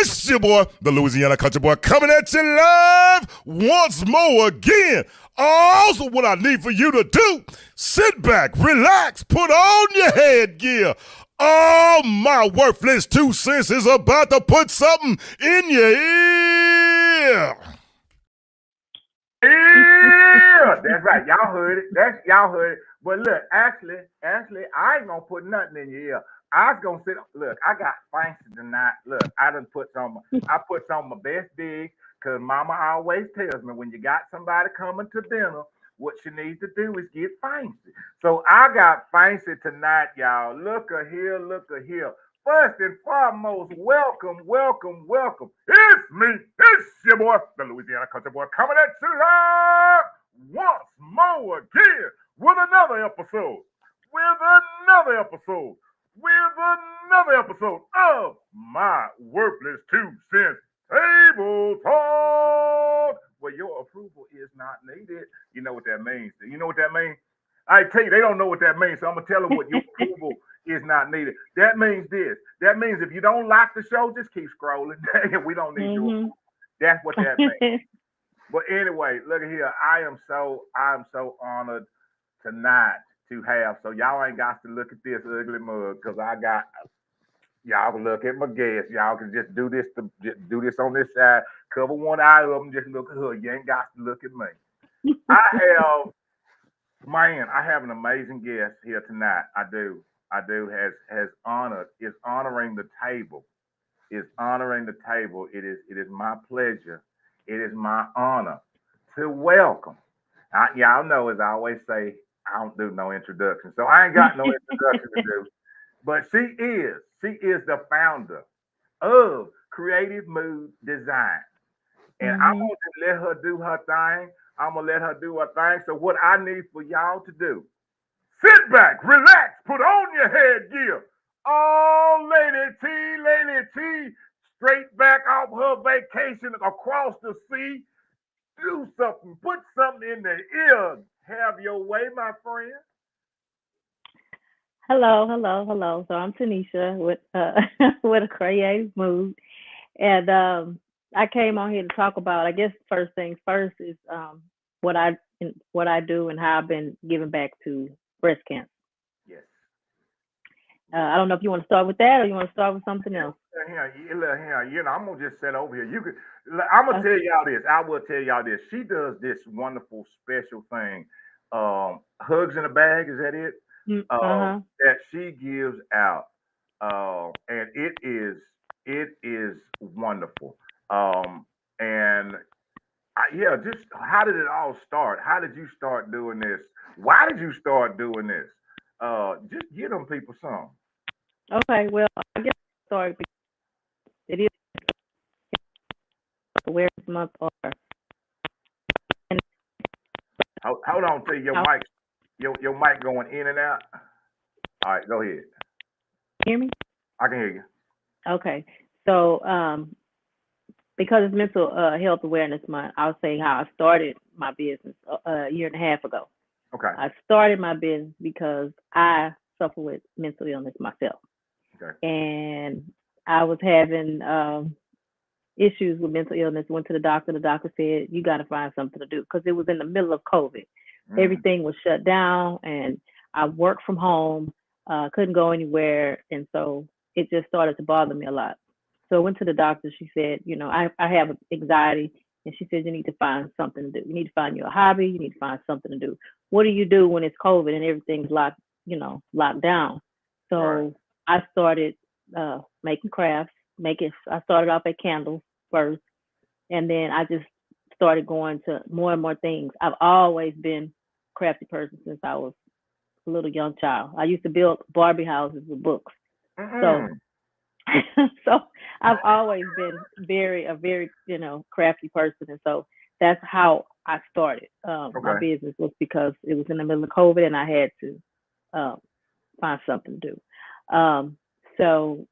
It's your boy, the Louisiana Country Boy, coming at you live once more again. Also, what I need for you to do, sit back, relax, put on your headgear. All my worthless 2 cents is about to put something in your ear. Yeah, that's right. Y'all heard it. Y'all heard it. But look, actually, I ain't gonna put nothing in your ear. I was gonna sit. Look, I got fancy tonight. Look, I done put some. I put some of my best digs. Cause Mama always tells me when you got somebody coming to dinner, what you need to do is get fancy. So I got fancy tonight, y'all. Look a here, look a here. First and foremost, welcome, welcome, welcome. It's me, it's your boy, the Louisiana Country Boy, coming at you live once more again with another episode, with another episode, with another episode of my worthless 2 cents table talk. Well, your approval is not needed. You know what that means. You know what that means? I tell you, they don't know what that means. So I'm gonna tell them what your approval is not needed. That means this. That means if you don't like the show, just keep scrolling. We don't need your approval. That's what that means. But anyway, look at here. I'm so honored tonight to have. So y'all ain't got to look at this ugly mug because I got y'all can look at my guests. Y'all can just do this on this side. Cover one eye of them. Just look at her. You ain't got to look at me. I have an amazing guest here tonight. I do. Has honored is honoring the table. Is honoring the table. It is my pleasure. It is my honor to welcome. Y'all know as I always say, I don't do no introduction. So I ain't got no introduction to do. But she is the founder of Creative Mood Design. And I'm gonna let her do her thing. I'm gonna let her do her thing. So what I need for y'all to do, sit back, relax, put on your headgear. Oh, Lady T, straight back off her vacation across the sea. Do something, put something in the ear. Have your way, my friend. Hello. So I'm Tonisha with with a creative mood, and I came on here to talk about. I guess first things first is what I what I do and how I've been giving back to breast cancer. Yes. I don't know if you want to start with that or you want to start with something else. I'm gonna just sit over here. I'm gonna Uh, tell y'all this. I will tell y'all this. She does this wonderful special thing. Hugs in a bag. Is that it? huh. That she gives out, and it is wonderful. And yeah, just how did it all start? How did you start doing this? Why did you start doing this? Just give them people some. Okay. Well, I guess sorry because it is awareness month or and Hold on till your how mic your mic going in and out. All right, go ahead. hear me? I can hear you. Okay. So because it's mental health awareness month, I'll say how I started my business a year and a half ago. Okay. I started my business because I suffer with mental illness myself, Okay. and I was having issues with mental illness. Went to the doctor. The doctor said you got to find something to do because it was in the middle of COVID. Mm, Everything was shut down, and I worked from home. Couldn't go anywhere, and so it just started to bother me a lot. So I went to the doctor. She said, I have anxiety, and she said you need to find something to do. You need to find your hobby. You need to find something to do. What do you do when it's COVID and everything's locked down? right. So I started making crafts. I started off at candles first, and then I just started going to more and more things. I've always been a crafty person since I was a little young child. I used to build Barbie houses with books. So Mm-mm. so I've always been a very crafty person, and so that's how I started my Okay. business was because it was in the middle of COVID and I had to um, find something to do. So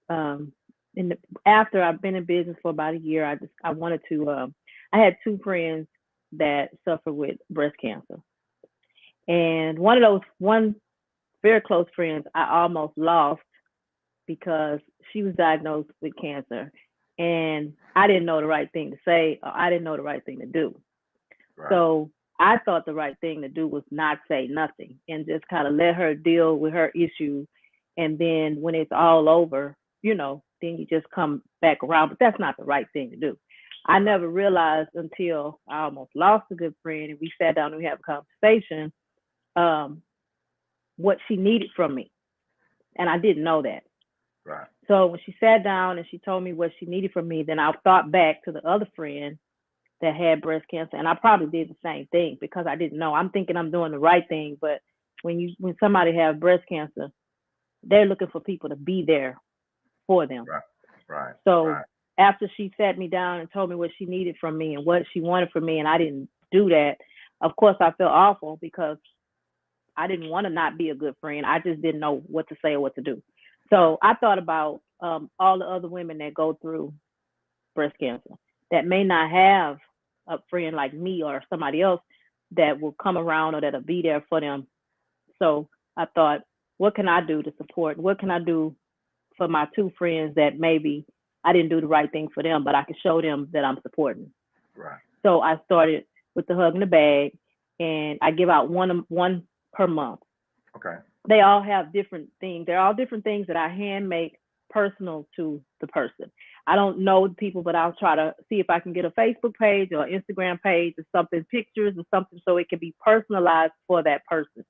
in the, after I've been in business for about a year, I wanted to. I had two friends that suffer with breast cancer, and one very close friends I almost lost because she was diagnosed with cancer and I didn't know the right thing to say, or I didn't know the right thing to do. Right. So I thought the right thing to do was not say nothing and just kind of let her deal with her issues. And then when it's all over, then you just come back around. But that's not the right thing to do. I Right. never realized until I almost lost a good friend and we sat down and we had a conversation, um, what she needed from me. And I didn't know that. Right. So when she sat down and she told me what she needed from me, then I thought back to the other friend that had breast cancer, and I probably did the same thing because I didn't know. I'm thinking I'm doing the right thing, but when somebody has breast cancer, they're looking for people to be there for them. Right. Right. So Right. after she sat me down and told me what she needed from me and what she wanted from me, and I didn't do that, of course I felt awful because I didn't want to not be a good friend. I just didn't know what to say or what to do. So I thought about all the other women that go through breast cancer that may not have a friend like me or somebody else that will come around or that'll be there for them. So I thought, what can I do to support? What can I do for my two friends that maybe I didn't do the right thing for them, but I can show them that I'm supporting. Right. So I started with the hug in the bag, and I give out one per month. Okay. They all have different things. They're all different things that I hand make personal to the person. I don't know the people, but I'll try to see if I can get a Facebook page or Instagram page or something, pictures or something, so it can be personalized for that person.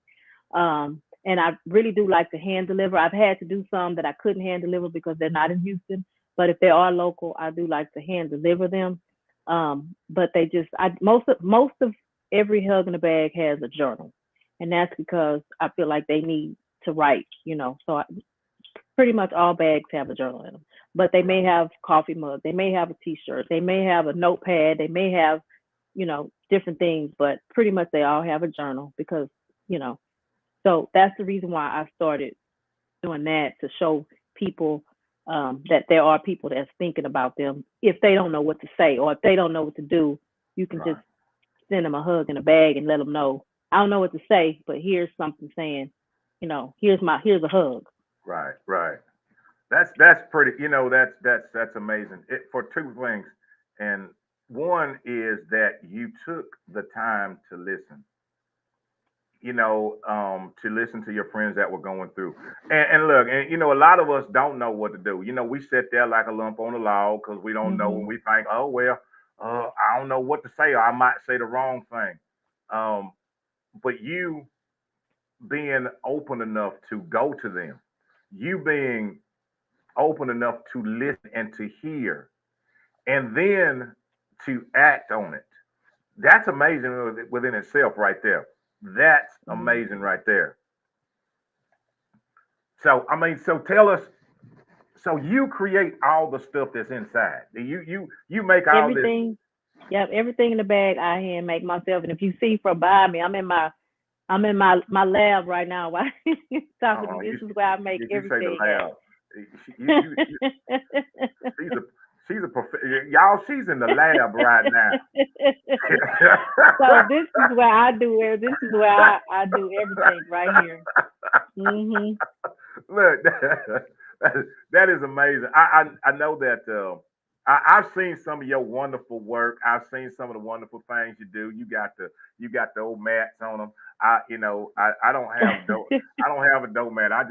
And I really do like to hand deliver. I've had to do some that I couldn't hand deliver because they're not in Houston, but if they are local, I do like to hand deliver them. But most of every hug in the bag has a journal, and that's because I feel like they need to write. Pretty much all bags have a journal in them, but they may have coffee mug, they may have a T-shirt, they may have a notepad, they may have, different things, but pretty much they all have a journal because, you know, so that's the reason why I started doing that to show people that there are people that's thinking about them. If they don't know what to say or if they don't know what to do, you can Right. just send them a hug in a bag and let them know, I don't know what to say, but here's something saying, here's a hug. Right. Right. That's pretty. That's amazing. For two things, and one is that you took the time to listen. To listen to your friends that were going through. And look, and a lot of us don't know what to do. We sit there like a lump on a log because we don't know, and Hmm. we think, oh well, I don't know what to say, or I might say the wrong thing. Um, but you being open enough to go to them, you being open enough to listen and to hear, and then to act on it. That's amazing within itself, right there. That's Hmm. amazing right there. So I mean, so tell us. So you create all the stuff that's inside. You make all this. Everything, yep, everything in the bag I hand make myself. And if you see from behind me, I'm in my lab right now while talking to Oh, you. This is where I make did you say the everything at. lab? She's a y'all. She's in the lab right now. So this is where I do it. This is where I do everything right here. Mhm. Look, that is amazing. I know that I've seen some of your wonderful work. I've seen some of the wonderful things you do. You got the old mats on them. I don't have dope. I don't have a dope mat. I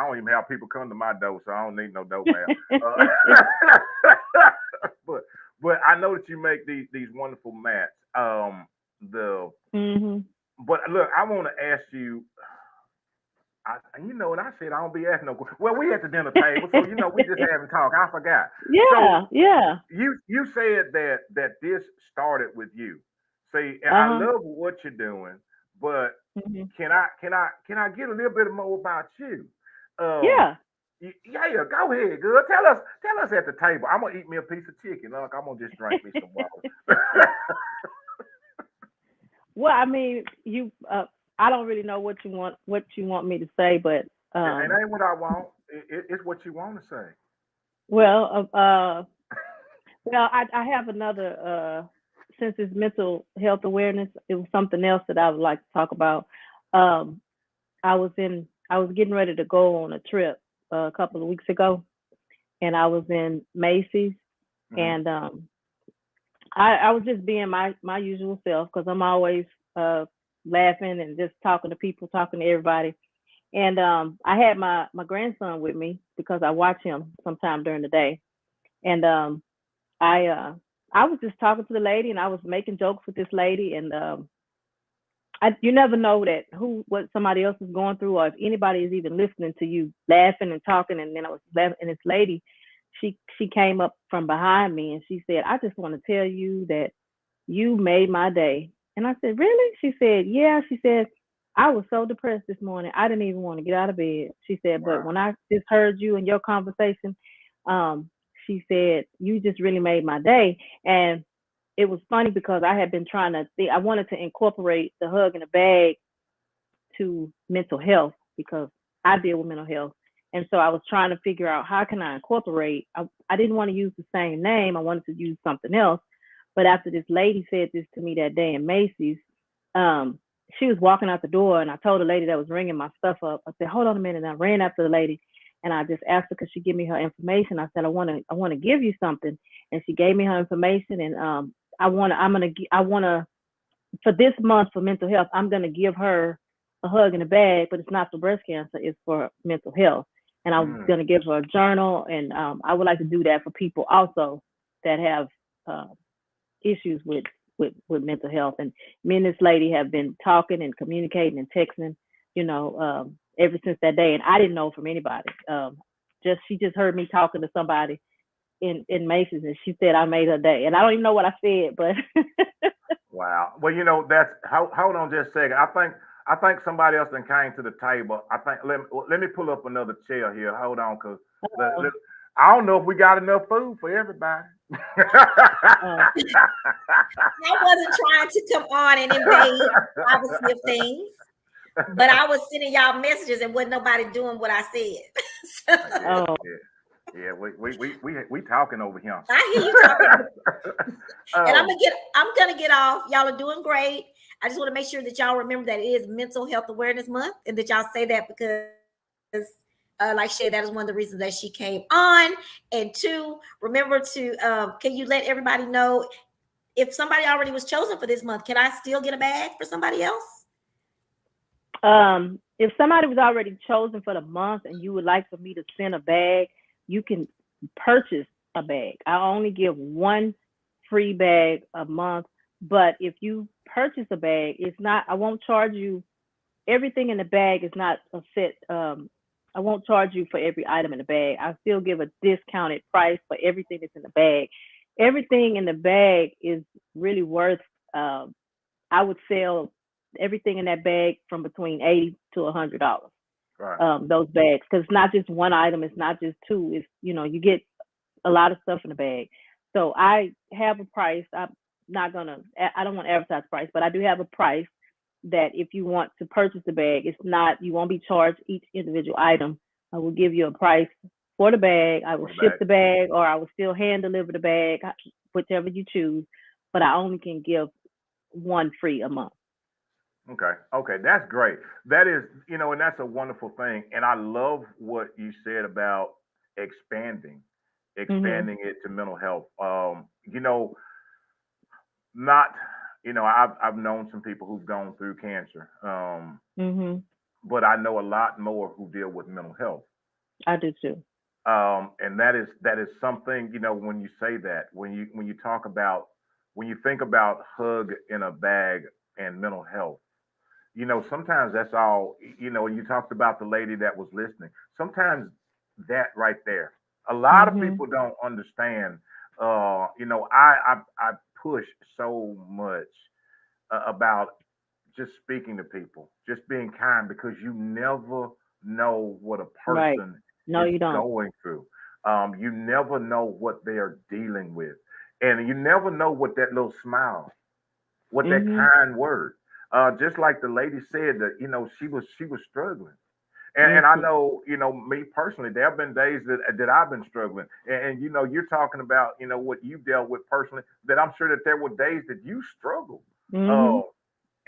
don't even have people come to my door, so I don't need no dope mat. but but I know that you make these wonderful mats. The Mhm. but look, I want to ask you. And I said I don't be asking no. Well, we at the dinner table, so we just having talk. I forgot. So Yeah, yeah. you said that this started with you. See, and I Uh-huh. love what you're doing, but Mhm. can I get a little bit more about you? Um, Yeah. yeah, go ahead, girl. Tell us at the table. I'm gonna eat me a piece of chicken. Look, I'm gonna just drink me some water. Well, I mean, I don't really know what you want me to say, but It um ain't what I want. It's what you want to say. well, well, I have another since it's mental health awareness, it was something else that I would like to talk about. Um I was getting ready to go on a trip a couple of weeks ago, and I was in Macy's, Mm-hmm. And I was just being my usual self because I'm always laughing and just talking to people, talking to everybody. And I had my grandson with me because I watch him sometime during the day. And I uh, I was just talking to the lady and I was making jokes with this lady. And you never know that what somebody else is going through, or if anybody is even listening to you laughing and talking. And then I was laughing, and this lady, she came up from behind me and she said, "I just want to tell you that you made my day." And I said, "Really?" She said, "Yeah." She said, "I was so depressed this morning. I didn't even want to get out of bed." She said, "But Wow. when I just heard you and your conversation, um, she said, you just really made my day." And it was funny because I had been trying to think, I wanted to incorporate the hug in a bag to mental health because I deal with mental health. And so I was trying to figure out how can I incorporate. I didn't want to use the same name. I wanted to use something else. But after this lady said this to me that day in Macy's, um, she was walking out the door, and I told the lady that was ringing my stuff up. I said, "Hold on a minute." And I ran after the lady, and I just asked her, "Could she give me her information?" I said, I want to give you something." And she gave me her information, and I want to for this month for mental health, I'm going to give her a hug in a bag, but it's not for breast cancer, it's for mental health. And I was Mm. going to give her a journal, and I would like to do that for people also that have uh, issues with mental health. And me and this lady have been talking and communicating and texting, ever since that day. And I didn't know from anybody. Just she just heard me talking to somebody in Macy's, and she said I made her day. And I don't even know what I said, but Wow. Well, that's hold on just a second. I think somebody else then came to the table. I think let me pull up another chair here. Hold on, cause I don't know if we got enough food for everybody. uh, I wasn't trying to come on and invade privacy of things, but I was sending y'all messages and wasn't nobody doing what I said. So, Yeah, oh, yeah. We talking over here. I hear you talking, and um, I'm gonna get off. Y'all are doing great. I just want to make sure that y'all remember that it is Mental Health Awareness Month, and that y'all say that because, like Shay, that is one of the reasons that she came on. And two, remember to can you let everybody know if somebody already was chosen for this month? Can I still get a bag for somebody else? if somebody was already chosen for the month and you would like for me to send a bag, you can purchase a bag. I only give one free bag a month, but if you purchase a bag, it's not. I won't charge you. Everything in the bag is not a set. I won't charge you for every item in the bag. I still give a discounted price for everything that's in the bag. Everything in the bag is really worth. Um, I would sell everything in that bag from between $80 to $100. right. Those bags, because it's not just one item, it's not just two. It's you get a lot of stuff in the bag. So I have a price. I'm not gonna. I don't want to advertise price, but I do have a price that if you want to purchase the bag, it's not. You won't be charged each individual item. I will give you a price for the bag. I will For the ship bag. the bag, or I will still hand deliver the bag, whichever you choose. But I only can give one free a month. Okay. Okay. That's great. That is, and that's a wonderful thing. And I love what you said about expanding, Mhm. expanding it to mental health. Not, I've known some people who've gone through cancer, Mhm. but I know a lot more who deal with mental health. I do too. And that is something, when you say that, when you talk about, when you think about hug in a bag and mental health, sometimes that's all, you talked about the lady that was listening. Sometimes that right there, a lot of Mhm. people don't understand. I push so much about just speaking to people, just being kind, because you never know what a Right. person No, is you don't. going through. You never know what they are dealing with, and you never know what that little smile, what that Mhm. kind word. Just like the lady said that, she was struggling. And I Mhm. know, me personally, there have been days that I've been struggling. And you're talking about, what you dealt with personally, that I'm sure that there were days that you struggled. Uh, Mhm.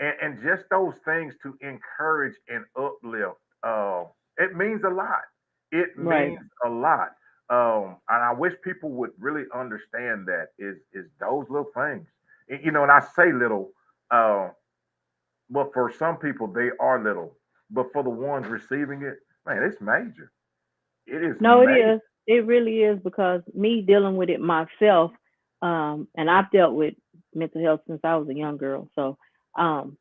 and just those things to encourage and uplift, it means a lot. It Right. means a lot. And I wish people would really understand that is those little things. You know, and I say little, uh, but for some people they are little. But for the ones receiving it, man, it's major. It is No, it major. is. It really is because me dealing with it myself, and I've dealt with mental health since I was a young girl. So, um,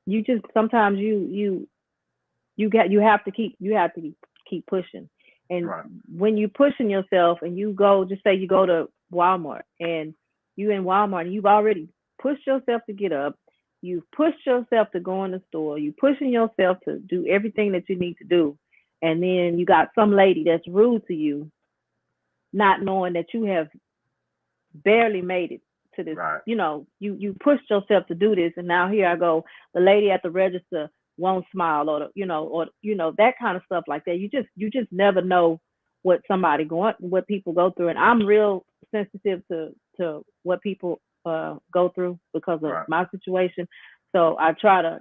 you just sometimes you have to keep pushing. And Right. when you pushing yourself and you go, just say you go to Walmart and you in Walmart and you've already pushed yourself to get up, you've pushed yourself to go in the store, you pushing yourself to do everything that you need to do, and then you got some lady that's rude to you, not knowing that you have barely made it to this. Right. You pushed yourself to do this, and now here I go. The lady at the register won't smile, or that kind of stuff like that. You just never know what people go through, and I'm real sensitive to what people go through because of Right. my situation. So I try to,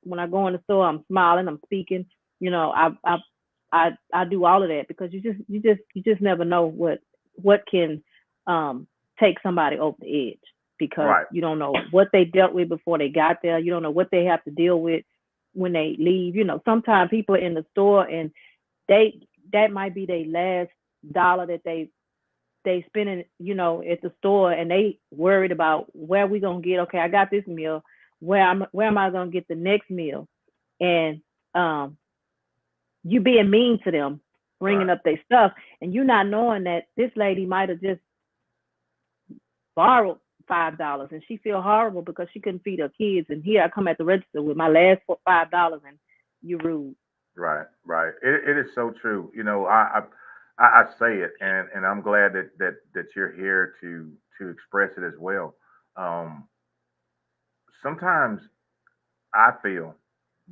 when I go in the store, I'm smiling, I'm speaking. I do all of that because you just never know what can um take somebody over the edge because Right. you don't know what they dealt with before they got there. You don't know what they have to deal with when they leave. Sometimes people are in the store and they that might be their last dollar that they spending, at the store, and they worried about where we gonna get. Okay, I got this meal. Where am I gonna get the next meal? And um, you being mean to them, bringing Right. up their stuff, and you not knowing that this lady might have just borrowed $5 and she feel horrible because she couldn't feed her kids. And here I come at the register with my last $5 and you rude. Right. Right. It is so true. You know, I say it, and I'm glad that you're here to express it as well. Um, Sometimes I feel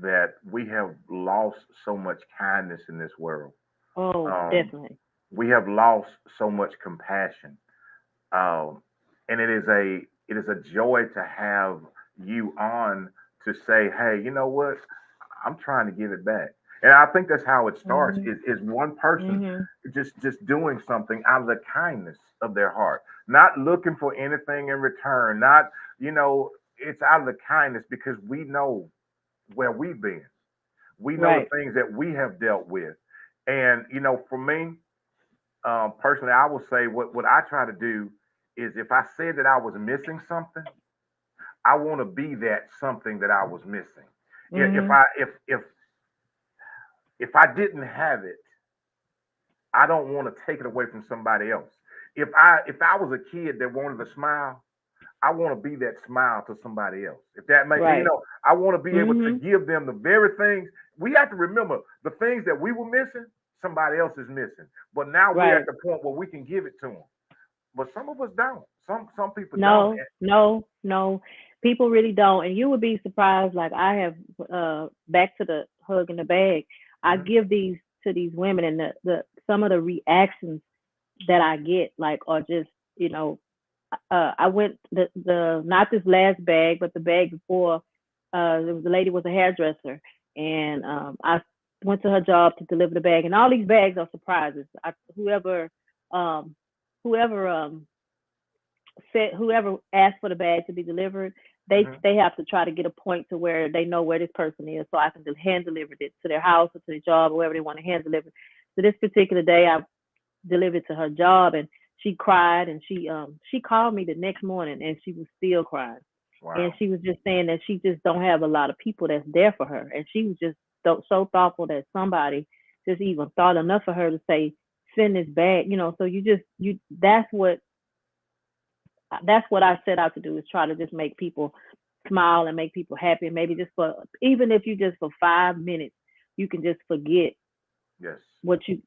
that we have lost so much kindness in this world. Oh, Um, definitely. we have lost so much compassion. Um, and it is a joy to have you on to say, hey, you know what? I'm trying to give it back. And I think that's how it starts Mhm. is one person Mhm. just doing something out of the kindness of their heart, not looking for anything in return, not, you know, it's out of the kindness because we know where we've been. We know the Right. things that we have dealt with. And, you know, for me, personally, I will say what I try to do is if I said that I was missing something, I want to be that something that I was missing. If Mhm. I if I didn't have it, I don't want to take it away from somebody else. If I was a kid that wanted to smile, I want to be that smile to somebody else. If that makes, you Right. know, I want to be able to Mhm. give them the very things. We have to remember the things that we were missing, somebody else is missing. But now we're at Right. the point where we can give it to them. But some of us don't. Some people don't. No, no, no. People really don't. And you would be surprised. Like I have, back to the hug in the bag. I Mhm. give these to these women, and the some of the reactions that I get, like, are just, I went the not this last bag, but the bag before. There was a lady was a hairdresser, and I went to her job to deliver the bag, and all these bags are surprises. Um, whoever said whoever asked for the bag to be delivered, they Mhm. they have to try to get a point to where they know where this person is, so I can just hand deliver it to their house or to their job or wherever they want to hand deliver. So this particular day, I delivered to her job, and she cried, and she called me the next morning, and she was still crying, and Wow. she was just saying that she just don't have a lot of people that's there for her, and she was just so thoughtful that somebody just even thought enough of her to say send this bag, so you that's what I set out to do, is try to just make people smile and make people happy, and maybe just for, even if you just for 5 minutes you can just forget Yes. what you're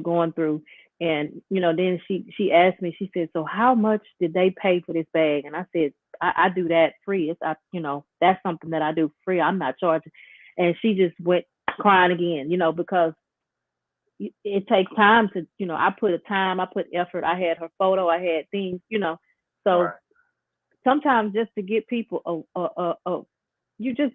going through. And then she asked me, she said, so how much did they pay for this bag? And I said, I do that free. That's something that I do free, I'm not charging. And she just went crying again, because it takes time to, I put effort, I had her photo, I had things, so Right. sometimes just to get people you just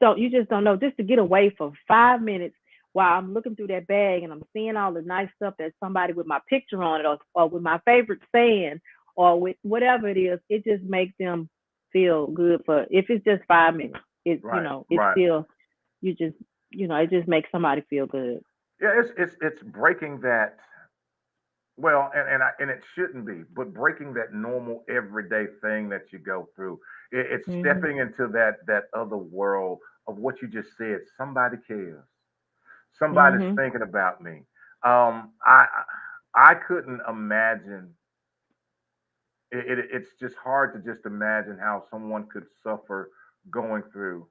don't know, just to get away for 5 minutes while I'm looking through that bag and I'm seeing all the nice stuff that somebody with my picture on it, or with my favorite saying, or with whatever it is, it just makes them feel good for, if it's just 5 minutes. Right, It's right. still, you just, it just makes somebody feel good. Yeah, it's breaking that. Well, and it shouldn't be, but breaking that normal everyday thing that you go through. It's Mhm. stepping into that other world of what you just said. Somebody cares. Somebody's Mhm. thinking about me. I couldn't imagine. It's just hard to just imagine how someone could suffer going through,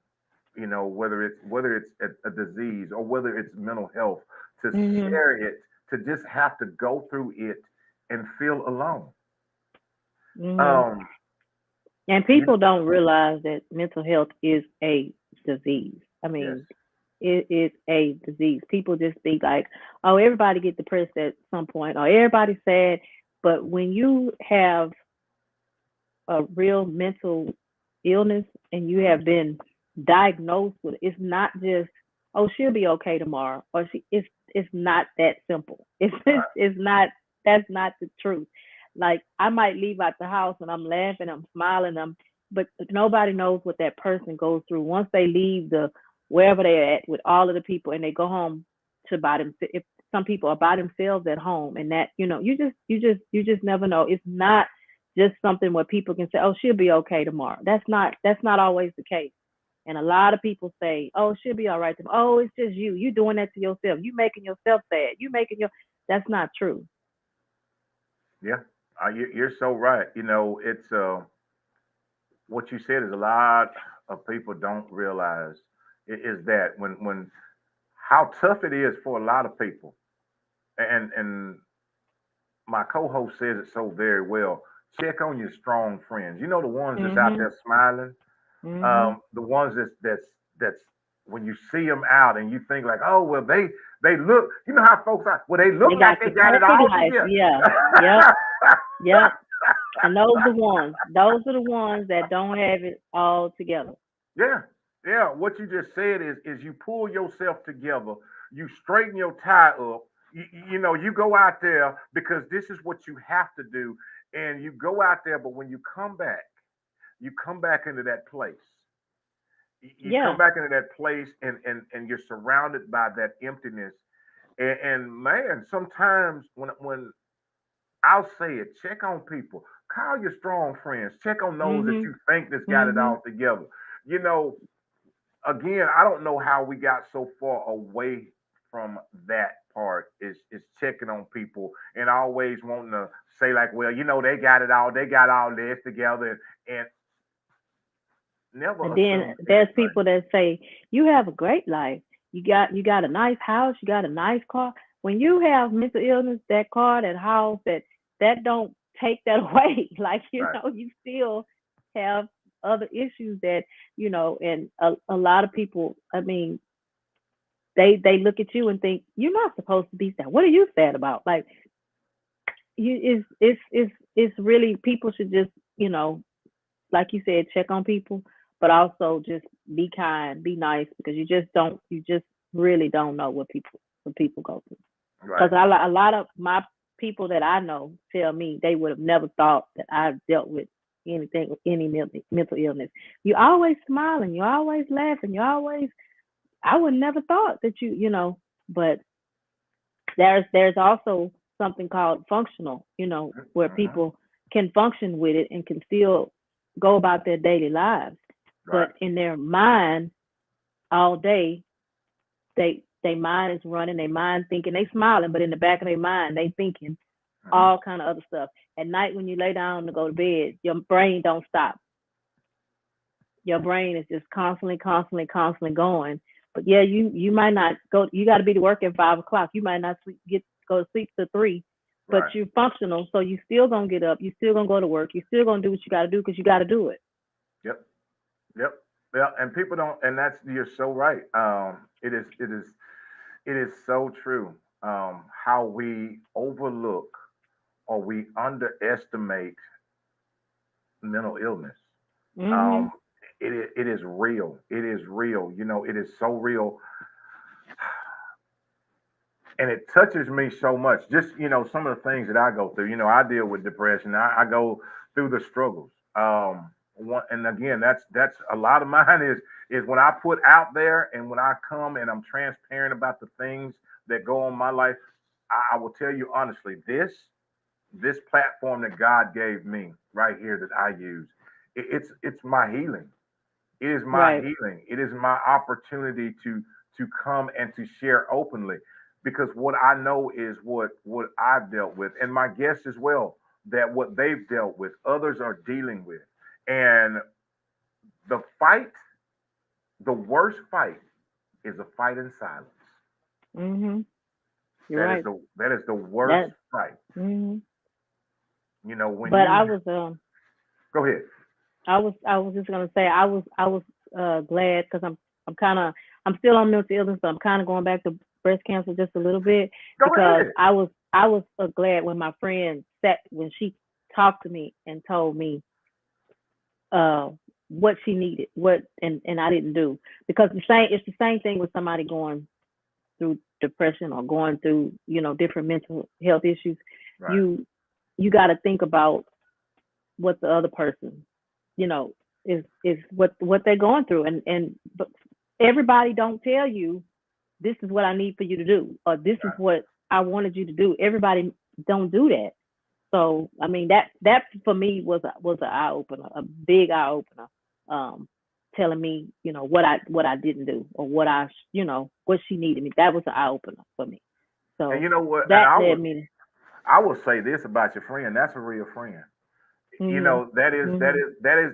whether it's a disease or whether it's mental health, to Mhm. share it, to just have to go through it and feel alone. Mhm. Um, And you, people don't realize that mental health is a disease. I yes, mean, it is a disease. People just be like, "Oh, everybody get depressed at some point, or everybody's sad." But when you have a real mental illness and you mhm, have been diagnosed with, it's not just, "Oh, she'll be okay tomorrow," or it's not that simple. right, It's not, that's not the truth. Like, I might leave out the house and I'm laughing, I'm smiling, but nobody knows what that person goes through once they leave the wherever they're at with all of the people, and they go home to by themselves. If some people are by themselves at home, and that, you just never know. It's not just something where people can say, "Oh, she'll be okay tomorrow." That's not always the case. And a lot of people say, "Oh, she'll be all right tomorrow." Oh, it's just you. You doing that to yourself. You making yourself sad. You making your. That's not true. yeah, you're so right. It's what you said is a lot of people don't realize is that when how tough it is for a lot of people, and my co-host says it so very well. Check on your strong friends. The ones that's out Mhm. there smiling. Mhm. The ones that's when you see them out and you think like, oh well, they look. You know how folks are. Well, they look They like got they the got it perfect all life. together. Yeah. Yep. Yep. And those are the ones. Those are the ones that don't have it all together. Yeah, yeah. What you just said is you pull yourself together, you straighten your tie up. You go out there because this is what you have to do, and you go out there. But when you come back into that place. You come Yeah. back into that place, and you're surrounded by that emptiness. And man, sometimes when I'll say it, check on people, call your strong friends, check on those that Mhm. you think that's got it Mhm. all together. You know, again, I don't know how we got so far away from that part is checking on people and always wanting to say like, well, they got it all, they got all this together, and never And then assume there's anything. people that say, "You have a great life. You got a nice house, you got a nice car." When you have mental illness, that car, that house, that don't take that away. Like, Right. you still have other issues that, and a lot of people, I mean, they look at you and think, "You're not supposed to be sad. What are you sad about?" Like, it's really, people should just, like you said, check on people, but also just be kind, be nice, because you just really don't know what people go through. Right. Because a lot of my people that I know tell me they would have never thought that I dealt with anything, any mental illness. You're always smiling, you're always laughing, I would never thought that but there's also something called functional, where Hmm. people can function with it and can still go about their daily lives. Right. But in their mind all day, they mind is running, they mind thinking, they smiling, but in the back of their mind, they thinking Hmm. all kind of other stuff. At night when you lay down to go to bed, your brain don't stop. Your brain is just constantly, constantly, constantly going. But yeah, you might not go. You got to be to work at 5 o'clock. You might not go to sleep till 3, but Right. you're functional, so you still gonna get up. You still gonna go to work. You still gonna do what you got to do because you got to do it. Yep. Yep. Yeah. And people don't. And that's you're so right. It is. It is. It is so true. How we overlook or we underestimate mental illness. Um, Mhm. it is real. It is real. It is so real. and it touches me so much. Just some of the things that I go through. I deal with depression. I go through the struggles. And again, that's a lot of mine is when I put out there and when I come and I'm transparent about the things that go on my life. I will tell you honestly, this platform that God gave me right here that I use, it's my healing. It is my Right. healing. It is my opportunity to come and to share openly because what I know is what I've dealt with and my guests as well that what they've dealt with others are dealing with. And the fight, the worst fight is a fight in silence. Mhm. You're That is right. the worst That. fight. Mhm. When But you go ahead. I was just gonna say I was glad because I'm kind of I'm still on mental illness, but I'm kind of going back to breast cancer just a little bit Go because ahead. I was glad when my friend sat when she talked to me and told me uh what she needed, what and I didn't do because it's the same thing with somebody going through depression or going through different mental health issues. Right. You you got to think about what the other person, you know, is what they're going through, and but everybody don't tell you this is what I need for you to do, or this is what I wanted you to do. Everybody don't do that. So I mean that for me was an eye opener, a big eye opener, um, telling me what I didn't do or what she needed me. That was an eye opener for me. And So you know what? And that led me I will say this about your friend. That's a real friend. to. Mhm. Mhm.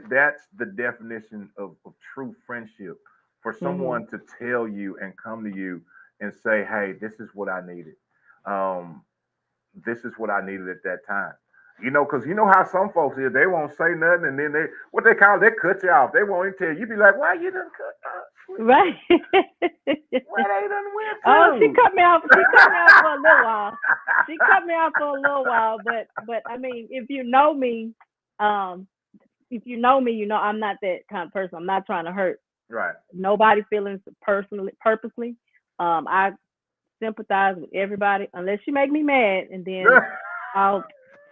That's the definition of true friendship. For Mhm. someone to tell you and come to you and say, "Hey, this is what I needed. Um, this is what I needed at that time." Because you know how some folks is, they won't say nothing, and then what they call, they cut you off. They won't even tell you. You be like, "Why you done cut? Right. Where they done went Oh, she to?" cut me off. She cut me off for a little while. She cut me off for a little while, but I mean, um, if you know me, I'm not that kind of person. I'm not trying to hurt Right. nobody's feelings purposely. I sympathize with everybody unless you make me mad, and then I'll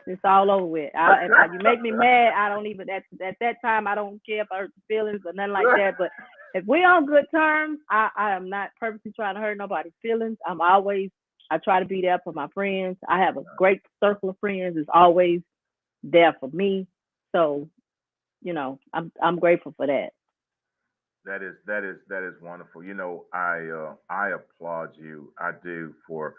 it's all over with. If you make me mad, I don't even at that time I don't care if I hurt your feelings or nothing like that. But if we're on good terms, I am not purposely trying to hurt nobody's feelings. I try to be there for my friends. I have a great circle of friends. It's always there for me. So I'm grateful for that. That is wonderful. I applaud you. I do for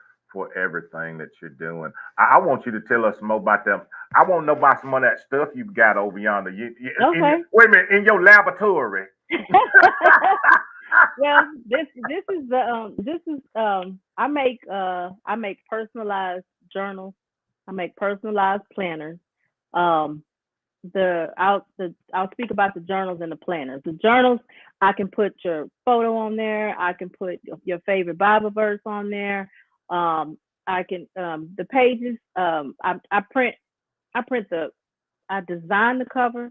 everything that you're doing. I want you to tell us more about them. I want to know about some of that stuff you've got over yonder. Okay. Wait a minute, in your laboratory. Well, this is I make personalized journals. I make personalized planners. Um, I'll speak about the journals and the planners. The journals, I can put your photo on there. I can put your favorite Bible verse on there. I can the pages. I print the I design the cover.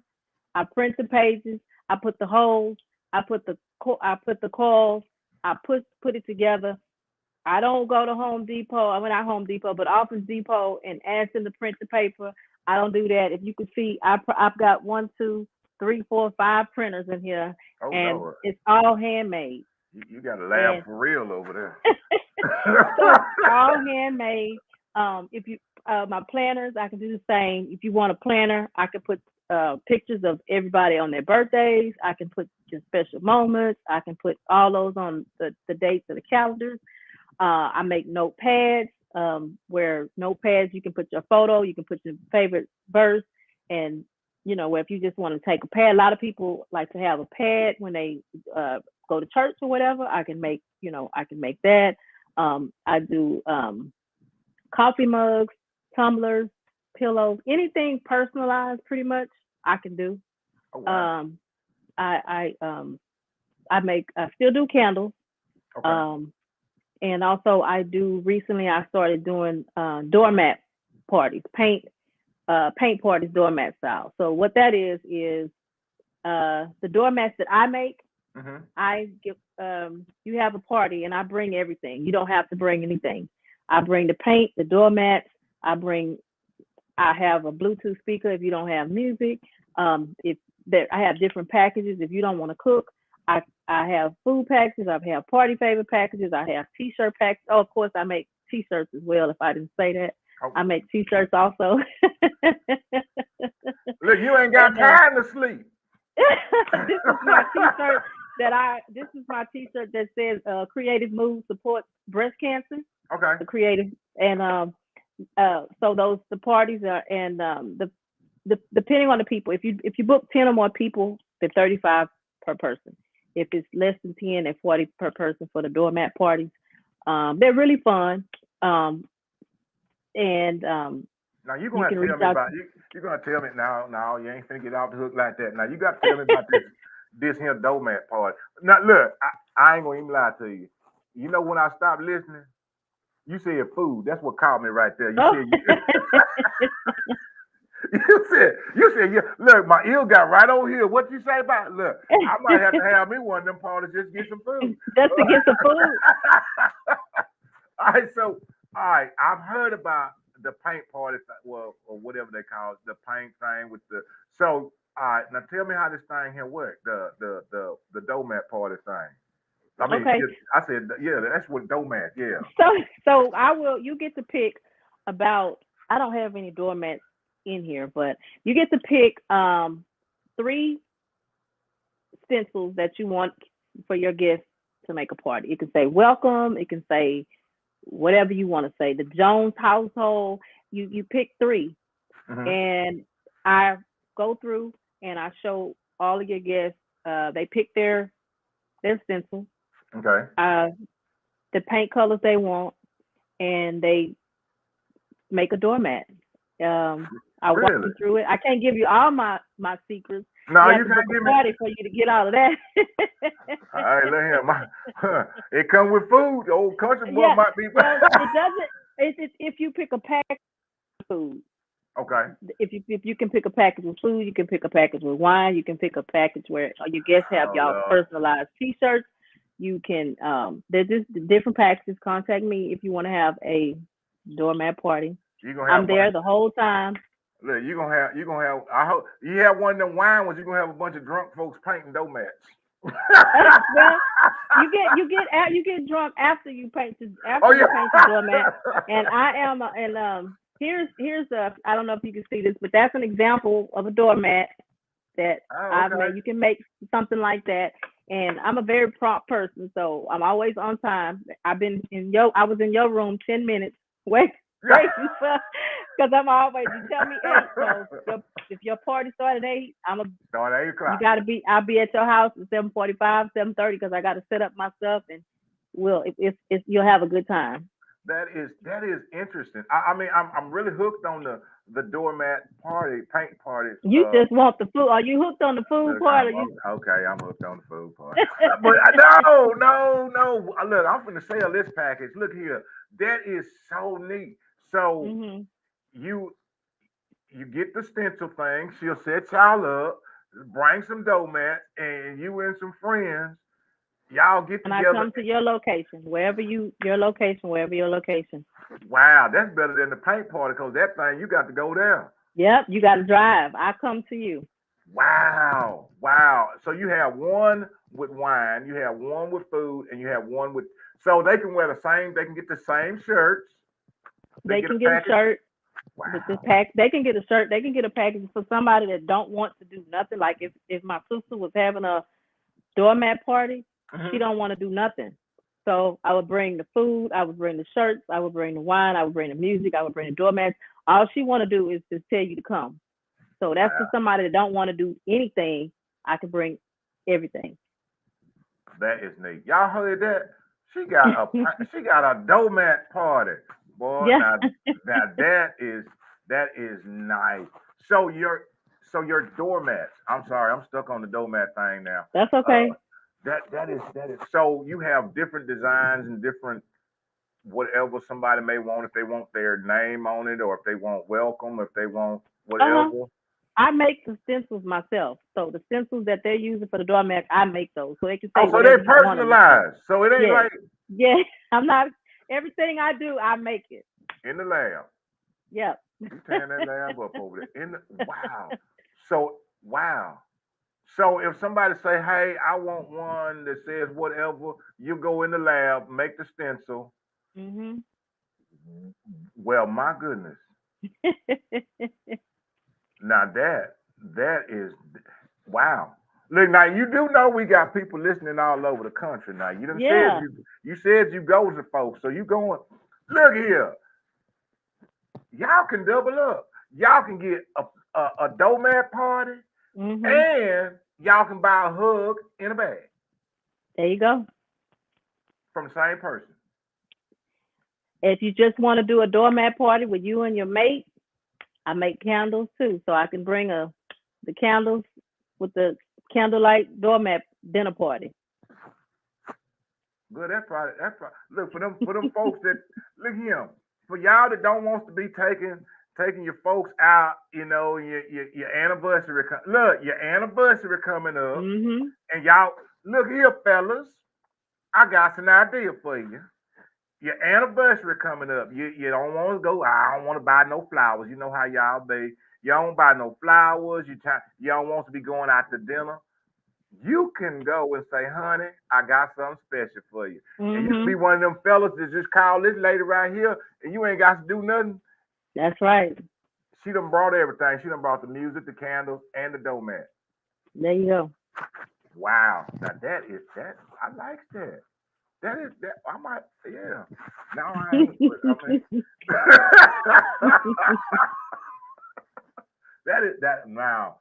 I print the pages. I put the holes. I put the coils. I put it together. I don't go to Home Depot. I went out Home Depot, but Office Depot and ask them to print the paper. I don't do that. If you can see, I've got 1, 2, 3, 4, 5 printers in here, Oh and Lord, it's all handmade. you got a lab And for real over so it's there. all handmade. If you My planners, I can do the same. If you want a planner, I can put pictures of everybody on their birthdays. I can put your special moments. I can put all those on the dates of the calendars. I make notepads, where notepads you can put your photo, you can put your favorite verse, and where if you just want to take a pad. A lot of people like to have a pad when they go to church or whatever. I can make that. I do coffee mugs, tumblers, pillows, anything personalized, pretty much I can do. Oh wow. Um, I still do candles. Okay. Um, and also I do recently I started doing doormat parties, paint parties, doormat style. So what that is the doormats that I make. Hmm. I give You have a party and I bring everything. You don't have to bring anything. I bring the paint, the doormats. I have a Bluetooth speaker if you don't have music. If there, I have different packages if you don't want to cook. I have food packages. I have party favor packages. I have T-shirt packs. Oh, of course, I make T-shirts as well. If I didn't say that, I make T-shirts also. Look, you ain't got time to sleep. This is my T-shirt This is my T-shirt that says "Creative Moves Support Breast Cancer." Okay. The creative and so the parties are and the depending on the people. If you book 10 or more people, they're $35 per person. If it's less than 10, they're $40 per person for the doormat parties. They're really fun. Now you're gonna tell me about you're gonna tell me now you ain't finna get off the hook like that. Now you got to tell me about this here doormat party. Now look, I ain't gonna even lie to you. You know when I stopped listening, you said food. That's what caught me right there. You said, yeah. Look, my ear got right over here. What you say about? Look, I might have to have me one of them parties just to get some food. Just to get some food. All right. I've heard about the paint party, or whatever they call it, the paint thing with the. So, all right, now tell me how this thing here works. The doormat party thing. I mean, okay. I said, yeah, that's what doormat. Yeah. So you get to pick about. I don't have any doormats in here, but you get to pick 3 stencils that you want for your guests to make a party. It can say welcome, it can say whatever you want to say. The Jones household, you pick 3. Mm-hmm. And I go through and I show all of your guests, they pick their stencil. Okay. The paint colors they want, and they make a doormat. I walk you through it. I can't give you all my secrets. No, you can't give me party for you to get all of that. All right, let him. It comes with food. The old country boy might be. Well, it doesn't. It's if you pick a package of food. Okay. If you can pick a package with food, you can pick a package with wine. You can pick a package where your guests have y'all personalized T-shirts. You can. There's just different packages. Contact me if you want to have a doormat party. I'm there the whole time. Look, you're gonna have. I hope you have one of them wine ones. You're gonna have a bunch of drunk folks painting doormats. Well, you get drunk after you paint the doormat. And I am here's I don't know if you can see this, but that's an example of a doormat that I've made. You can make something like that. And I'm a very prompt person, so I'm always on time. I was in your room 10 minutes waiting because I'm always, you tell me 8, so if your party started at 8, start at 8 o'clock. I'll be at your house at 7:45, 7:30 because I got to set up my stuff, and you'll have a good time. That is interesting. I mean, I'm really hooked on the doormat party, paint party. You just want the food. Are you hooked on the food part? Okay, I'm hooked on the food part. But no. Look, I'm going to sell this package. Look here. That is so neat. So you get the stencil thing. She'll set y'all up, bring some doormats, and you and some friends, y'all get together. And I come to your location, wherever your location. Wow, that's better than the paint party because that thing, you got to go there. Yep, you got to drive. I come to you. Wow. So you have one with wine, you have one with food, and you have one with. So they can wear they can get the same shirts. They can get a shirt. Wow. They can get a shirt. They can get a package for somebody that don't want to do nothing. Like if my sister was having a doormat party, she don't want to do nothing. So I would bring the food, I would bring the shirts, I would bring the wine, I would bring the music, I would bring the doormats. All she want to do is just tell you to come. So that's for somebody that don't want to do anything. I can bring everything. That is neat. Y'all heard that? She got a doormat party, boy. Yeah. Now that is nice. So your doormats. I'm sorry, I'm stuck on the doormat thing now. That's okay. That is. So you have different designs and different whatever somebody may want. If they want their name on it, or if they want welcome, if they want whatever. I make the stencils myself. So the stencils that they're using for the doormat, I make those. So they can say so they're personalized. So it ain't like. Yeah, I'm not. Everything I do, I make it. In the lab. Yep. You tearing that lab up over there. Wow. So wow. So if somebody say, "Hey, I want one that says whatever," you go in the lab, make the stencil. Mhm. Well, my goodness. Now that is wow. Look, now you do know we got people listening all over the country. Now you done said Yeah. you said you go to folks, so you going. Look here, y'all can double up. Y'all can get a doormat party, Mhm. and y'all can buy a hug in a bag There you go. from the same person. If you just want to do a doormat party with you and your mate, I make candles too, so I can bring the candles with the candlelight doormat dinner party. Good, that's probably look for them folks that look here for y'all that don't want to be taking your folks out. You know your anniversary. Look, your anniversary coming up, Mhm. and y'all look here, fellas. I got an idea for you. Your anniversary coming up. You don't want to go. I don't want to buy no flowers. You know how y'all be. You don't buy no flowers. You don't want to be going out to dinner. You can go and say, "Honey, I got something special for you." And you can be Mhm. one of them fellas that just call this lady right here, and you ain't got to do nothing. That's right. She done brought everything. She done brought the music, the candles, and the doormat. There you go. Wow. Now that is that. I like that. That is that. I might. Yeah. No, I ain't. But I mean, that is that. Now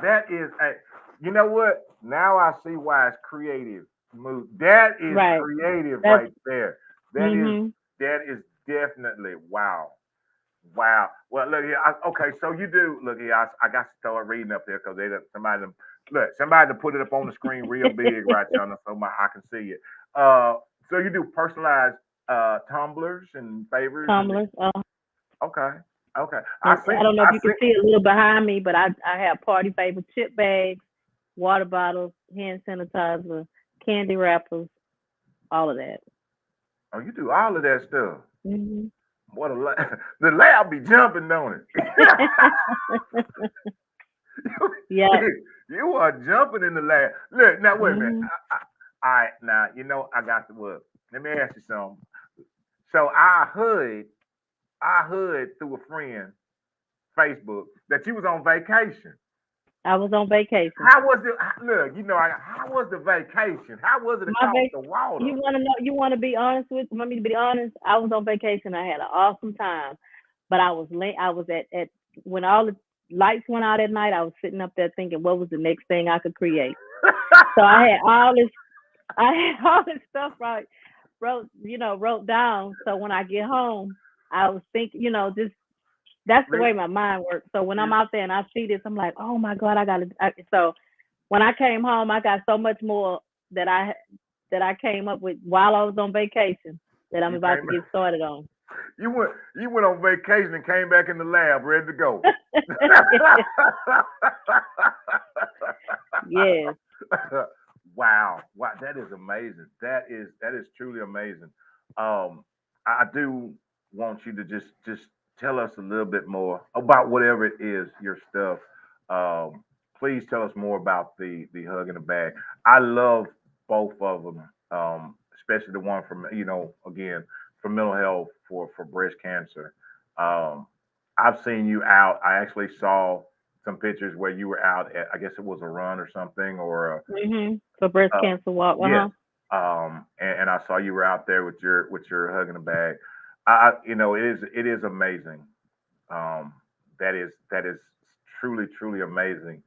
that is a. You know what? Now I see why it's creative move. That is Right. creative That's right there. That is mhm. that is definitely wow. Wow. Well, look here. Okay, so you do look here. I got to start reading up there because somebody to put it up on the screen real big right there, so I can see it. So you do personalized tumblers and favors and Tumblers. okay, okay. And I don't know if I you can see. see a little behind me, but I have party favor chip bags, water bottles, hand sanitizer, candy wrappers, all of that. Oh, you do all of that stuff. Mhm. What the lab be jumping on it. Yep. You are jumping in the lab. Look, now wait a minute. Mhm. All right, now I got to work. Let me ask you something. So I heard through a friend Facebook that you was on vacation. I was on vacation. How was it? Look, how was the vacation? How was it My across vac the water? You want to know? You want to be honest with? Want me to be honest? I was on vacation. I had an awesome time, but I was late. I was at when all the lights went out at night. I was sitting up there thinking, what was the next thing I could create? So I had all this. I had all this stuff wrote down. So when I get home, I was thinking, just that's the way my mind works. So when I'm out there and I see this, I'm like, oh my God, so when I came home, I got so much more that I came up with while I was on vacation that I'm You about came. to get started on. You went on vacation and came back in the lab ready to go. Yes. Wow, wow, that is amazing. That is truly amazing. I do want you to just tell us a little bit more about whatever it is your stuff. Um, please tell us more about the hug in the bag. I love both of them, especially the one from again for mental health for breast cancer. Um, I've seen you out. I actually saw some pictures where you were out at, I guess it was a run or something, or For breast uh, cancer walk. yes. And I saw you were out there with your hug in the bag. It is amazing. Um, that is truly amazing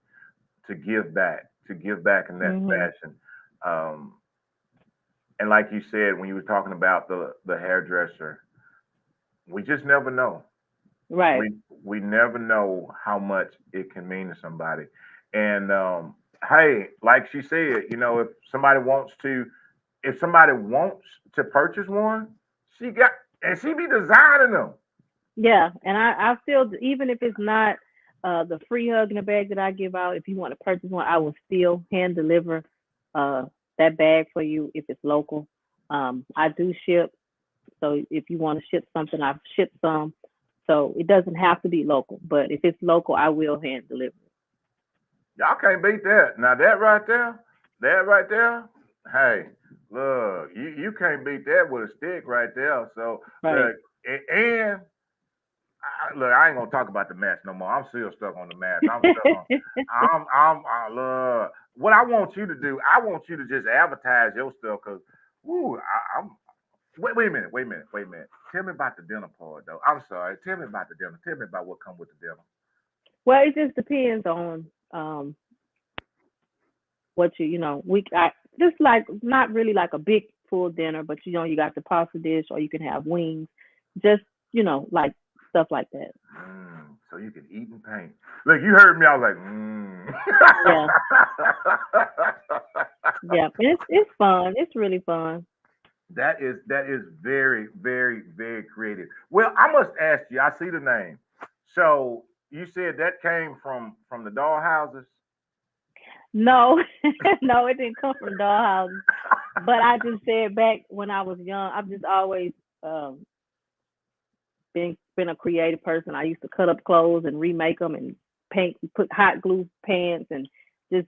to give back in that Mhm. fashion. Um, and like you said, when you were talking about the hairdresser, we just never know. Right. We never know how much it can mean to somebody. And hey, like she said, if somebody wants to purchase one, she be designing them. Yeah, and I feel even if it's not the free hug in the bag that I give out, if you want to purchase one, I will still hand deliver uh that bag for you if it's local. I do ship So if you want to ship something, I've shipped some. So it doesn't have to be local, but if it's local, I will hand deliver it. Y'all can't beat that. Now that right there, hey, look, you can't beat that with a stick right there. So Right. look, and look, I ain't gonna talk about the match no more. I'm still stuck on the match. I'm stuck on. I love what I want you to do. I want you to just advertise your stuff because, woo, I'm. Wait a minute. Tell me about the dinner part, though. I'm sorry. Tell me about the dinner. Tell me about what comes with the dinner. Well, it just depends on what I just like not really like a big full dinner, but you got the pasta dish or you can have wings, just like stuff like that. So you can eat and paint. Look, you heard me. I was like, Yeah, yeah. It's fun. It's really fun. That is very, very, very creative. Well, I must ask you. I see the name. So you said that came from the dollhouses. No, no, it didn't come from dollhouses. But I just said back when I was young, I've just always um, been a creative person. I used to cut up clothes and remake them and paint, put hot glue pants, and just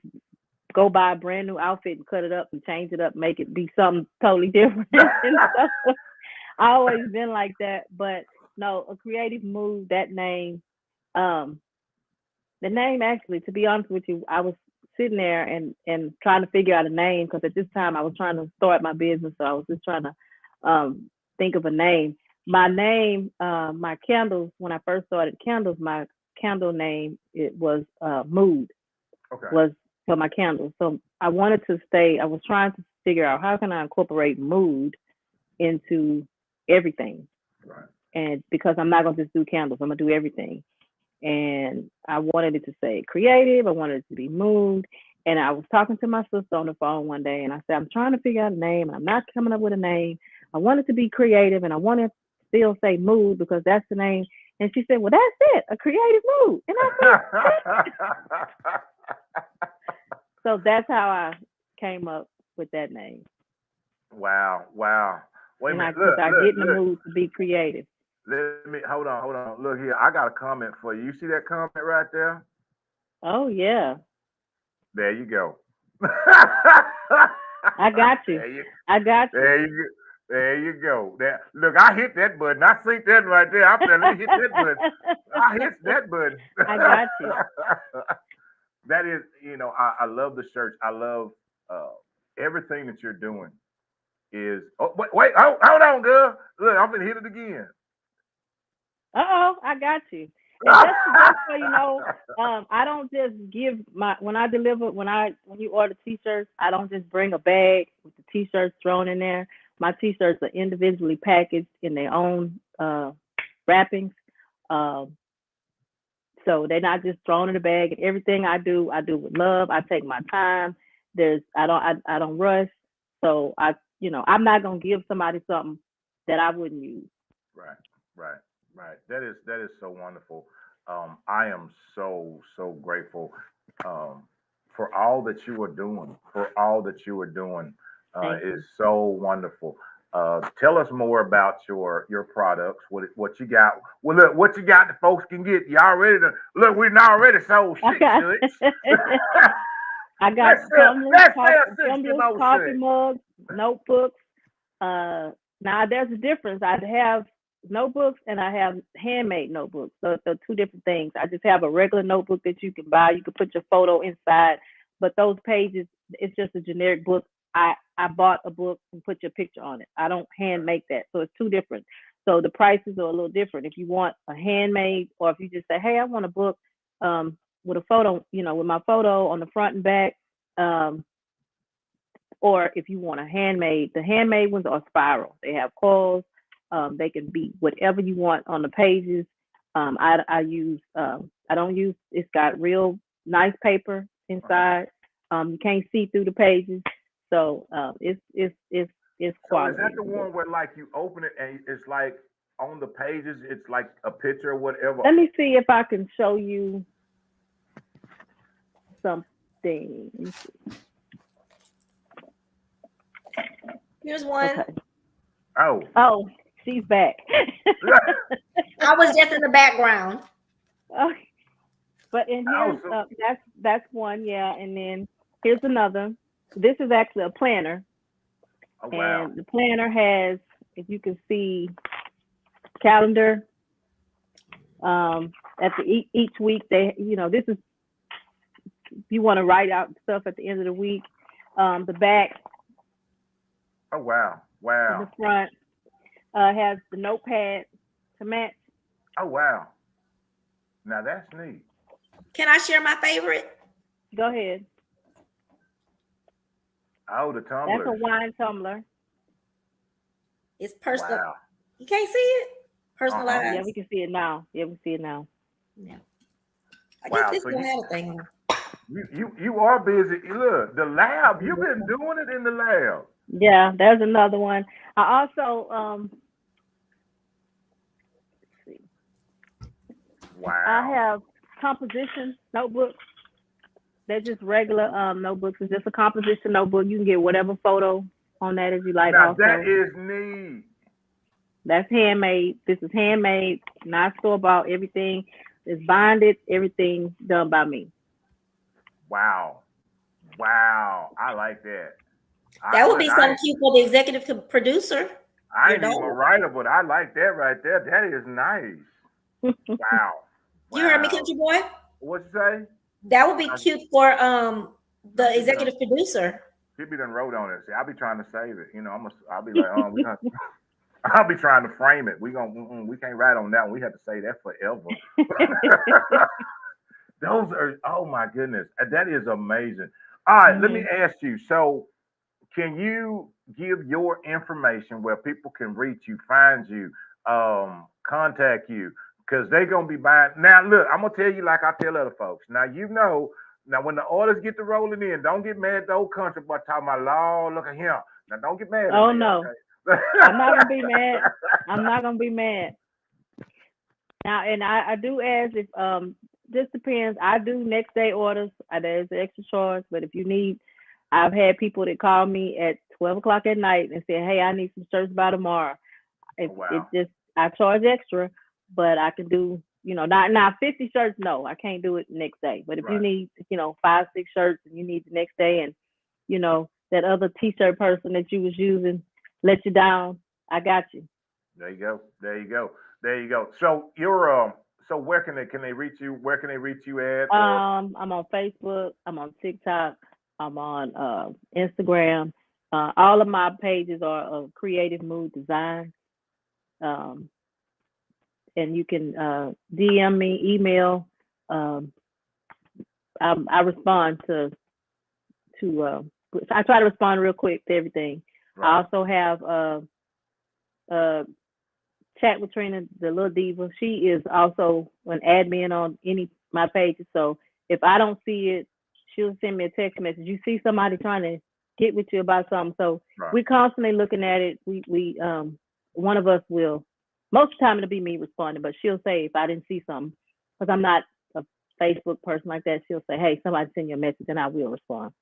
go buy a brand new outfit and cut it up and change it up, make it be something totally different. And so I always been like that. But no, a creative move. That name, um, the name actually, to be honest with you, I was sitting there and trying to figure out a name because at this time I was trying to start my business, so I was just trying to think of a name. My name, my candles. When I first started candles, my candle name it was Mood Okay. was for my candles. So I wanted to stay. I was trying to figure out how can I incorporate mood into everything, Right. and because I'm not gonna just do candles, I'm gonna do everything. And I wanted it to say creative. I wanted it to be mood. And I was talking to my sister on the phone one day, and I said, I'm trying to figure out a name, and I'm not coming up with a name. I want it to be creative, and I want to still say mood because that's the name. And she said, well, that's it, a creative mood. And I said, so that's how I came up with that name. Wow. Wait a And I minute. just I get in the Look. mood to be creative. Let me hold on. Look here. I got a comment for you. You see that comment right there? Oh yeah, There you go. I got you. I got you. There you go. There you go. Look, I hit that button. I see that right there. I said, let me hit that button. I hit that button. I got you. That is, I love the church. I love everything that you're doing. Hold on, girl. Look, I'm gonna hit it again. I got you. And just so you know, I don't just give when I deliver when you order t-shirts, I don't just bring a bag with the t-shirts thrown in there. My t-shirts are individually packaged in their own wrappings. Um, so they're not just thrown in a bag. And everything I do with love. I take my time. I don't rush. So I'm not gonna give somebody something that I wouldn't use. Right. That is so wonderful. I am so grateful for all that you are doing. Thank Is you. so wonderful. Tell us more about your products. What you got? Well, look, what you got that folks can get. Y'all ready to look? We're already sold I six got shirts. I got Let's sell 60 tumblers, more coffee shirts. mugs, notebooks. Now there's a difference. I have notebooks and I have handmade notebooks. So they're two different things. I just have a regular notebook that you can buy. You can put your photo inside, but those pages, it's just a generic book. I bought a book and put your picture on it. I don't hand make that. So it's two different. So the prices are a little different. If you want a handmade, or if you just say, hey, I want a book with a photo, with my photo on the front and back. Or if you want a handmade, the handmade ones are spiral. They have coils. They can be whatever you want on the pages. I use I don't use. It's got real nice paper inside. You can't see through the pages, so it's So is quality. that the one where like you open it and it's like on the pages, it's like a picture or whatever? Let me see if I can show you something. Here's one. Okay. Oh, Oh, She's back. I was just in the background. Okay. But and here's Awesome. that's one, yeah. And then here's another. This is actually a planner, Oh wow. and the planner has, if you can see, calendar. At the each week they, this is if you want to write out stuff at the end of the week. The back, Oh wow. the Wow. front has the notepad to match. Oh wow. Now that's neat. Can I share my favorite? Go ahead. Oh, the That's a tumblers. wine tumbler. It's personal. Wow. You can't see it? Personalized. Yeah, we can see it now. Yeah, we see it now. Yeah. I guess Wow. this So don't have a thing on. you are busy. Look, the lab. You've been doing it in the lab. Yeah, there's another one. I also let's see. Wow. I have composition notebooks. They're just regular notebooks. It's just a composition notebook. You can get whatever photo on that as you like. Now Also, that is neat. that's handmade. This is handmade, not store bought. Everything is bonded. Everything done by me. Wow. Wow. I like that. That would be I something cute for the executive producer. I Your ain't even dog. a writer, but I like that right there. That is nice. Wow. You heard me, Wow. country boy? What you say? That would be cute for the She executive producer. be done wrote on it. See, I'll be trying to save it. I'll be like, we gonna, I'll be trying to frame it. We can't write on that one. We have to say that forever. Those are, oh my goodness, that is amazing. All right, let me ask you. So, can you give your information where people can reach you, find you, contact you? Because they're gonna be buying. Now, look, I'm gonna tell you like I tell other folks. Now when the orders get to rolling in, don't get mad at the old country boy talking about law. Look at him. Now don't get mad at Oh me, no, okay? I'm not gonna be mad. I'm not gonna be mad. Now, and I do ask if this depends. I do next day orders. There's an extra charge, but if you need, I've had people that call me at 12 o'clock at night and say, "Hey, I need some shirts by tomorrow." Oh, It wow. just I charge extra, but I can do, not 50 shirts. No, I can't do it next day. But if you Right. need, 5, 6 shirts and you need the next day, and that other T-shirt person that you was using let you down, I got you. There you go. There you go. There you go. So you're so where can they reach you? Where can they reach you at? Or I'm on Facebook. I'm on TikTok. I'm on Instagram. All of my pages are of Creative Mood Design. Um, and you can DM me, email. Um, I respond I try to respond real quick to everything. I right. also have Chat with Trina, the little diva. She is also an admin on any my pages. So if I don't see it, she'll send me a text message. You see somebody trying to get with you about something. So Right. we're constantly looking at it. We one of us will, most of the time it'll be me responding, but she'll say if I didn't see something, because I'm not a Facebook person like that, she'll say, hey, somebody send you a message, and I will respond.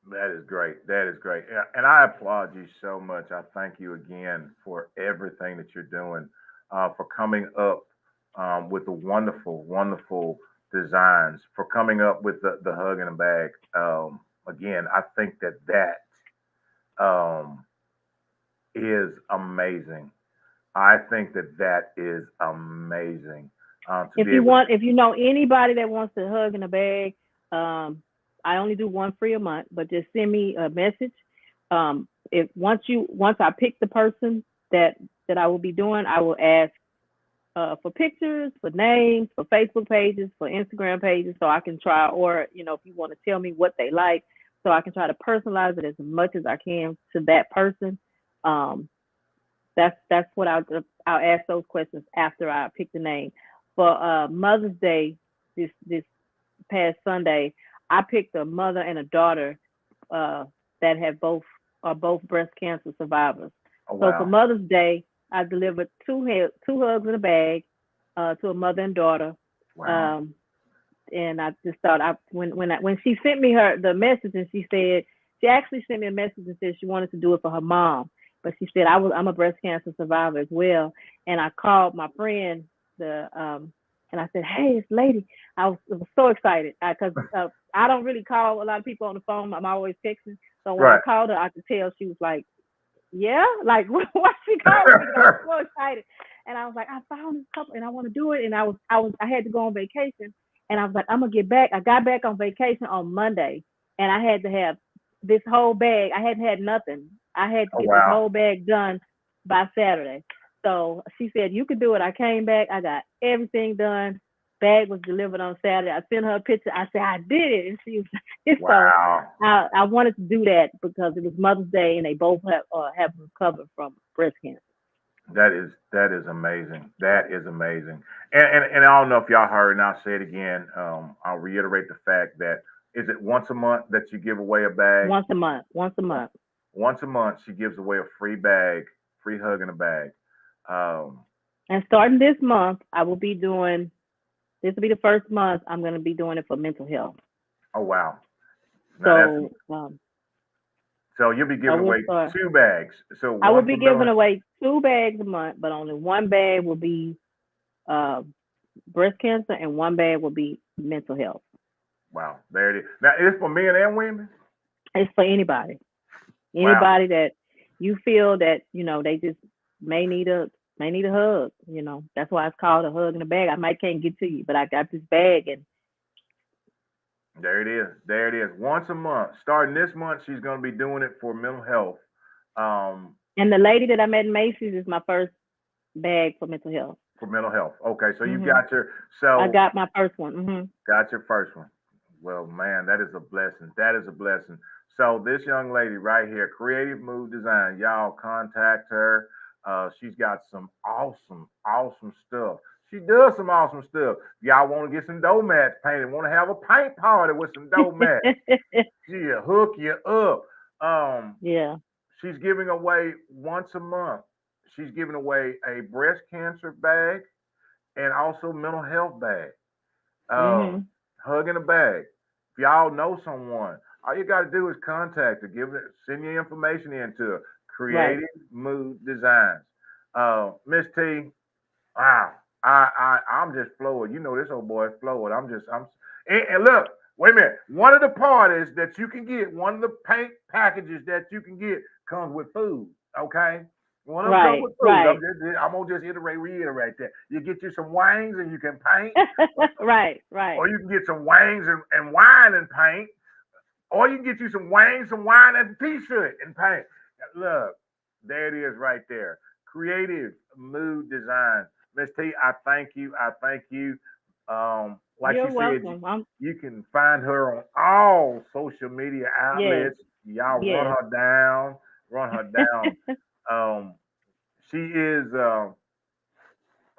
That is great. That is great. Yeah, and I applaud you so much. I thank you again for everything that you're doing, for coming up with the wonderful, wonderful designs, for coming up with the hug in a bag. Again, I think that is amazing. I think that is amazing to If be able. if you know anybody that wants to hug in a bag, I only do one free a month, but just send me a message. If once I pick the person that I will be doing, I will ask for pictures, for names, for Facebook pages, for Instagram pages, so I can try, or if you want to tell me what they like, so I can try to personalize it as much as I can to that person. That's what I'll ask those questions after I pick the name. For Mother's Day, this past Sunday, I picked a mother and a daughter that are both breast cancer survivors. Oh So for wow! Mother's Day, I delivered two hugs in a bag to a mother and daughter. Wow! And I just thought, when she sent me the message, and she actually sent me a message and said she wanted to do it for her mom. But she said I'm a breast cancer survivor as well. And I called my friend, and I said, "Hey, it's lady." I was so excited because I don't really call a lot of people on the phone. I'm always texting. So when I Right. called her, I could tell she was like, "Yeah, like why she called me?" Because I was so excited. And I was like, "I found this couple, and I want to do it." And I had to go on vacation, and I was like, "I'm gonna get back." I got back on vacation on Monday, and I had to have this whole bag. I hadn't had nothing. I had to Oh, get this wow. whole bag done by Saturday. So she said, "You can do it." I came back. I got everything done. Bag was delivered on Saturday. I sent her a picture. I said, "I did it," and she was so. Wow. I wanted to do that because it was Mother's Day, and they both have recovered from breast cancer. That is amazing. That is amazing. And I don't know if y'all heard, and I'll say it again. I'll reiterate the fact that is it once a month that you give away a bag? Once a month. Once a month. Once a month, she gives away a free bag, free hug in a bag. Um, And starting this month, I will be doing. This will be the first month I'm going to be doing it for mental health. oh wow. Now that's So so you'll be I giving will away start. 2 bags. So I will one be for mental. giving away 2 bags a month, but only one bag will be uh, breast cancer, and one bag will be mental health. Wow, there it is. Now it's for men and women. It's for anybody. Wow. Anybody that you feel that they just may need a hug. That's why it's called a hug in a bag. I might can't get to you, but I got this bag, and There it is. There it is. Once a month. Starting this month, she's going to be doing it for mental health. Um, the lady that I met in Macy's is my first bag for mental health. for mental health. Okay, so you Hmm got your I so got my first one. got your first one. Well, man, that is a blessing. That is a blessing. So this young lady right here, Creative Mood Design, y'all contact her. She's got some awesome, awesome stuff. She does some awesome stuff. Y'all want to get some dough mats painted? Want to have a paint party with some dough mats? She'll hook you up. Um, Yeah. she's giving away once a month. She's giving away a breast cancer bag and also mental health bag. Um, Mhm. hug in a bag. If y'all know someone, all you got to do is contact her. Send your information in to Right. Creative Mood Designs. Miss T, wow, I'm just floored. You know this old boy is floored. And look, wait a minute. One of the parties that you can get, one of the paint packages that you can get comes with food. Okay. One of them comes Right. with food. Right. I'm gonna just reiterate that. You get you some wings and you can paint, Right. Right. or you can get some wings and wine and paint, or you can get you some wings, some wine, and a t-shirt and paint. Look, there it is right there. Creative Mood Design. Miss T, I thank you. I thank you. Like she You're said, welcome. you can find her on all social media Yes. outlets. Y'all run Yes. her down. Run her down. Um, she is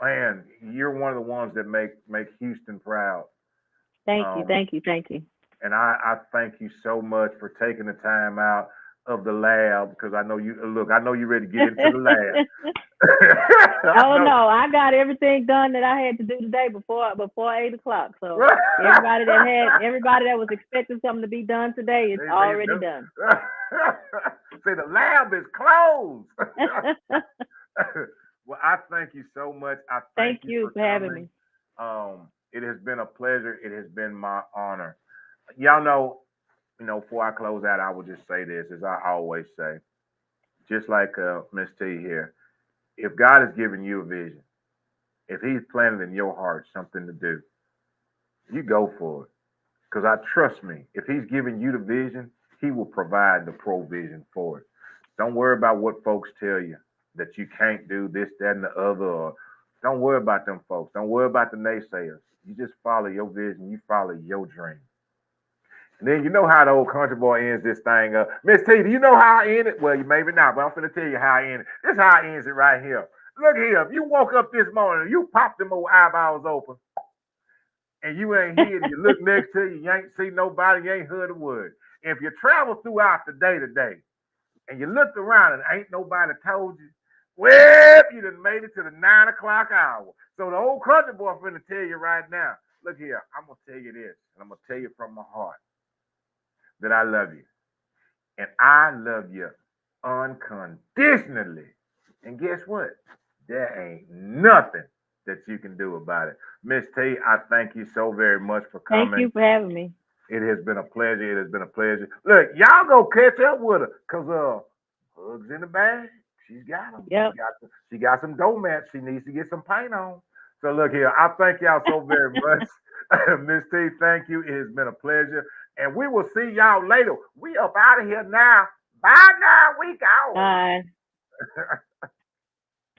man, you're one of the ones that make Houston proud. Thank you. Um, Thank you. Thank you. and I thank you so much for taking the time out of the lab because I know you look. I know you're ready to get into the lab. I Oh know. no, I got everything done that I had to do today before 8 o'clock. So everybody that was expecting something to be done today is already done. Say the lab is closed. Well, I thank you so much. I thank Thank you you for for having coming. me. It has been a pleasure. It has been my honor. Y'all know, before I close out, I will just say this, as I always say, just like Miss T here. If God has given you a vision, if He's planted in your heart something to do, you go for it. Because trust me, if He's giving you the vision, He will provide the provision for it. Don't worry about what folks tell you that you can't do this, that, and the other. Or don't worry about them folks. Don't worry about the naysayers. You just follow your vision. You follow your dream. And then you know how the old country boy ends this thing up. Miss T, do you know how I end it? Well, you maybe not, but I'm finna tell you how I end it. This is how I ends it right here. Look here, if you woke up this morning, you popped them old eyeballs open, and you ain't here, and you look next to you, you ain't see nobody, you ain't heard a word. If you travel throughout the day today, and you looked around and ain't nobody told you, well, you done made it to the 9 o'clock hour. So the old country boy finna tell you right now, look here, I'm gonna tell you this, and I'm gonna tell you from my heart that I love you. And I love you unconditionally. And guess what? There ain't nothing that you can do about it. Miss T, I thank you so very much for Thank coming. you for having me. It has been a pleasure. It has been a pleasure. Look, y'all go catch up with her, cause hugs in the bag. She's got them. Yep. She got some dough mats. She needs to get some paint on. So look here, I thank y'all so very much. Miss T, thank you. It has been a pleasure. And we will see y'all later. We up out of here now. Bye now. We go. Bye.